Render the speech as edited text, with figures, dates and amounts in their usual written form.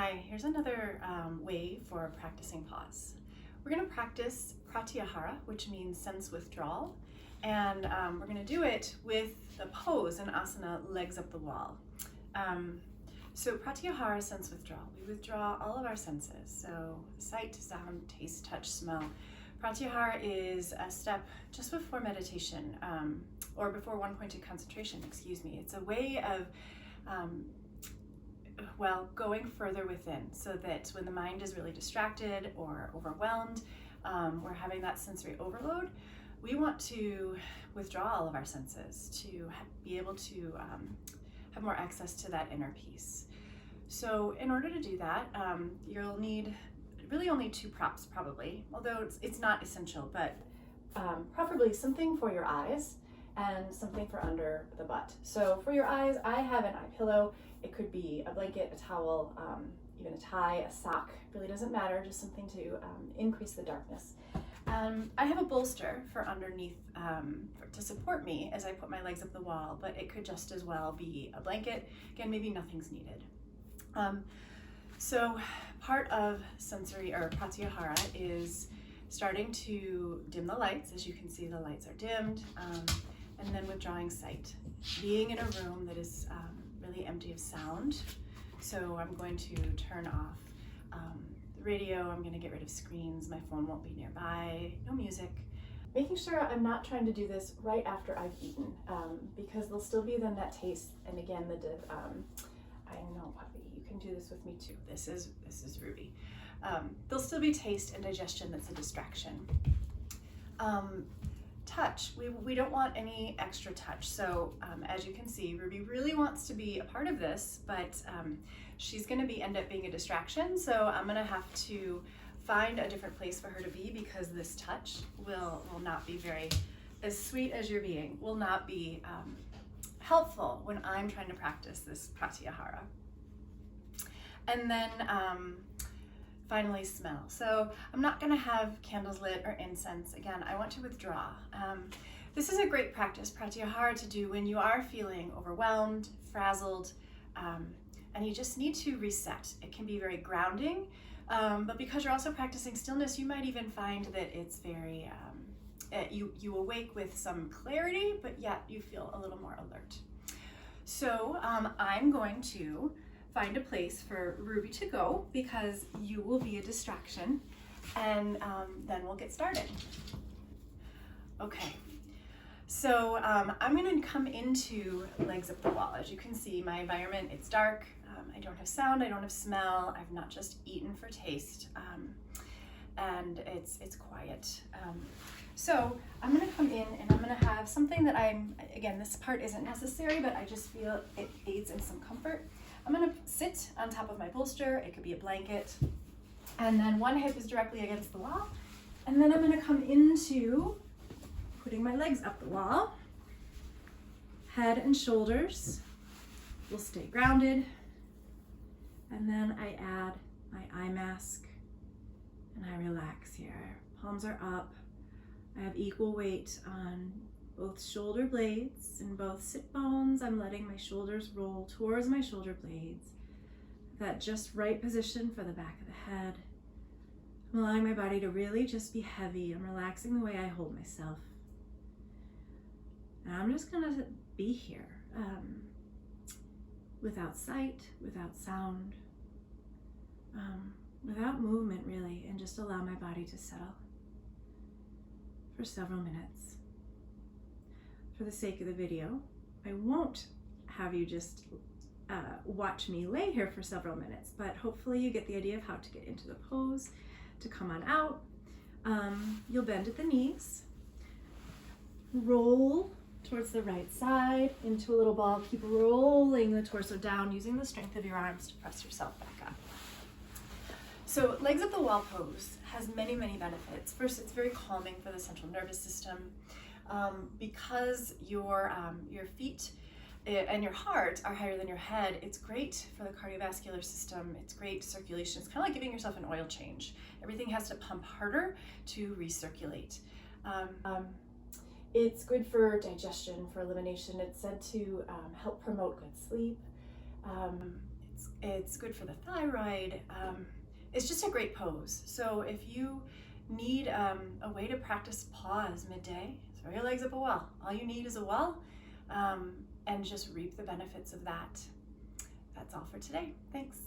Hi, here's another way for practicing pause. We're going to practice Pratyahara, which means sense withdrawal, and we're going to do it with the pose in asana, legs up the wall. So Pratyahara, sense withdrawal. We withdraw all of our senses, so sight, sound, taste, touch, smell. Pratyahara is a step just before meditation, or before one-pointed concentration, excuse me. It's a way of going further within, so that when the mind is really distracted or overwhelmed, we're having that sensory overload, we want to withdraw all of our senses to be able to have more access to that inner peace. So in order to do that, you'll need really only two props probably, although it's not essential, but preferably something for your eyes and something for under the butt. So for your eyes, I have an eye pillow. It could be a blanket, a towel, even a tie, a sock, really doesn't matter, just something to increase the darkness. I have a bolster for underneath to support me as I put my legs up the wall, but it could just as well be a blanket. Again, maybe nothing's needed. So part of sensory or pratyahara is starting to dim the lights. As you can see, the lights are dimmed, and then withdrawing sight. Being in a room that is really empty of sound. So I'm going to turn off the radio, I'm going to get rid of screens, my phone won't be nearby, no music. Making sure I'm not trying to do this right after I've eaten, because there'll still be then that taste, and again, I know, puppy, you can do this with me too. This is Ruby. There'll still be taste and digestion that's a distraction. Touch, we don't want any extra touch. So as you can see, Ruby really wants to be a part of this, but she's going to end up being a distraction. So I'm going to have to find a different place for her to be, because this touch will not be very, as sweet as you're being, will not be helpful when I'm trying to practice this pratyahara. And then finally, smell. So I'm not going to have candles lit or incense. Again, I want to withdraw. This is a great practice, pratyahara, to do when you are feeling overwhelmed, frazzled, and you just need to reset. It can be very grounding, but because you're also practicing stillness, you might even find that it's very, you awake with some clarity, but yet you feel a little more alert. So I'm going to find a place for Ruby to go, because you will be a distraction, and then we'll get started. Okay, so I'm going to come into legs up the wall. As you can see, my environment, it's dark, I don't have sound, I don't have smell, I've not just eaten for taste, and it's quiet. So I'm going to come in and I'm going to have something that again, this part isn't necessary, but I just feel it aids in some comfort. I'm going to sit on top of my bolster. It could be a blanket, and then one hip is directly against the wall, and then I'm going to come into putting my legs up the wall. Head and shoulders will stay grounded, and then I add my eye mask and I relax here. Palms are up. I have equal weight on both shoulder blades and both sit bones. I'm letting my shoulders roll towards my shoulder blades. That just right position for the back of the head. I'm allowing my body to really just be heavy. I'm relaxing the way I hold myself. And I'm just gonna be here, without sight, without sound, without movement really, and just allow my body to settle for several minutes. For the sake of the video, I won't have you just watch me lay here for several minutes, but hopefully you get the idea of how to get into the pose, to come on out. You'll bend at the knees, roll towards the right side into a little ball, keep rolling the torso down using the strength of your arms to press yourself back up. So legs up the wall pose has many, many benefits. First, it's very calming for the central nervous system. Because your feet and your heart are higher than your head, it's great for the cardiovascular system. It's great circulation. It's kind of like giving yourself an oil change. Everything has to pump harder to recirculate. It's good for digestion, for elimination. It's said to help promote good sleep. It's good for the thyroid. It's just a great pose. So if you need a way to practice pause midday, throw your legs up a well. All you need is a well, and just reap the benefits of that. That's all for today. Thanks.